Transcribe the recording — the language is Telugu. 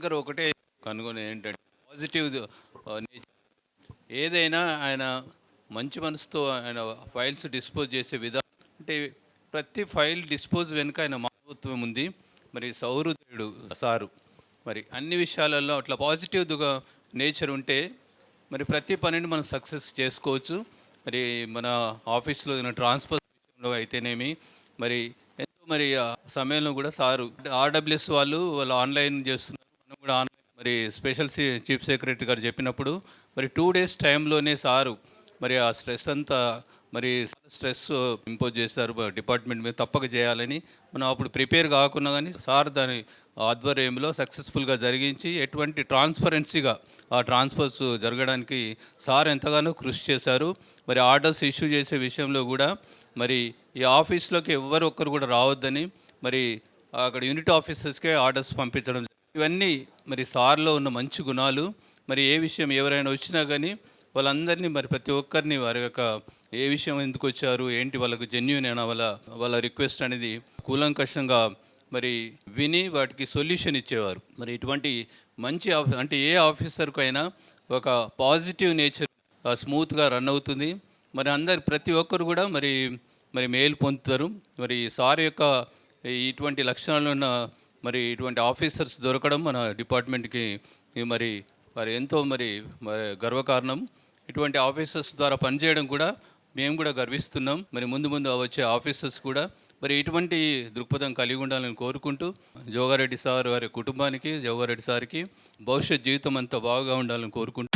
దగ్గర ఒకటే కనుగొని ఏంటంటే పాజిటివ్ నేచర్. ఏదైనా ఆయన మంచి మనసుతో ఆయన ఫైల్స్ డిస్పోజ్ చేసే విధానం అంటే ప్రతి ఫైల్ డిస్పోజ్ వెనుక ఆయన మానవత్వం ఉంది. మరి సౌహృదయుడు సారు. మరి అన్ని విషయాలలో అట్లా పాజిటివ్గా నేచర్ ఉంటే మరి ప్రతి పనిని మనం సక్సెస్ చేసుకోవచ్చు. మరి మన ఆఫీస్లో ట్రాన్స్ఫర్ విషయంలో అయితేనేమి మరి ఎంతో మరి ఆ సమయంలో కూడా సారు ఆర్డబ్ల్యూఎస్ వాళ్ళు ఆన్లైన్ చేస్తున్నారు, మనం కూడా ఆన్లైన్. మరి స్పెషల్ చీఫ్ సెక్రటరీ గారు చెప్పినప్పుడు మరి 2 days టైంలోనే సారు మరి ఆ స్ట్రెస్ అంతా మరి స్ట్రెస్ ఇంపోజ్ చేశారు డిపార్ట్మెంట్ మీద, తప్పక చేయాలని. మనం అప్పుడు ప్రిపేర్ కాకున్నా కానీ సార్ దాని ఆధ్వర్యంలో సక్సెస్ఫుల్గా జరిగించి ఎటువంటి ట్రాన్స్పరెన్సీగా ఆ ట్రాన్స్ఫర్స్ జరగడానికి సార్ ఎంతగానో కృషి చేశారు. మరి ఆర్డర్స్ ఇష్యూ చేసే విషయంలో కూడా మరి ఈ ఆఫీస్లోకి ఎవరు ఒక్కరు కూడా రావద్దని మరి అక్కడ యూనిట్ ఆఫీసర్స్కే ఆర్డర్స్ పంపించడం. ఇవన్నీ మరి సార్లో ఉన్న మంచి గుణాలు. మరి ఏ విషయం ఎవరైనా వచ్చినా కానీ వాళ్ళందరినీ మరి ప్రతి ఒక్కరిని వారి యొక్క ఏ విషయం ఎందుకు వచ్చారు ఏంటి వాళ్ళకు జెన్యూన్ అయినా వాళ్ళ రిక్వెస్ట్ అనేది కూలంకషంగా మరి విని వాటికి సొల్యూషన్ ఇచ్చేవారు. మరి ఇటువంటి మంచి అంటే ఏ ఆఫీసర్కు అయినా ఒక పాజిటివ్ నేచర్ స్మూత్గా రన్ అవుతుంది. మరి ప్రతి ఒక్కరు కూడా మరి మేలు పొందుతారు. మరి సార్ యొక్క ఇటువంటి లక్షణాలు ఉన్న మరి ఇటువంటి ఆఫీసర్స్ దొరకడం మన డిపార్ట్మెంట్కి మరి ఎంతో మరి గర్వకారణం. ఇటువంటి ఆఫీసర్స్ ద్వారా పనిచేయడం కూడా మేము కూడా గర్విస్తున్నాం. మరి ముందు వచ్చే ఆఫీసర్స్ కూడా మరి ఇటువంటి దృక్పథం కలిగి ఉండాలని కోరుకుంటూ జోగారెడ్డి సార్ వారి కుటుంబానికి, జోగారెడ్డి సార్కి భవిష్యత్ జీవితం అంతా బాగా ఉండాలని కోరుకుంటూ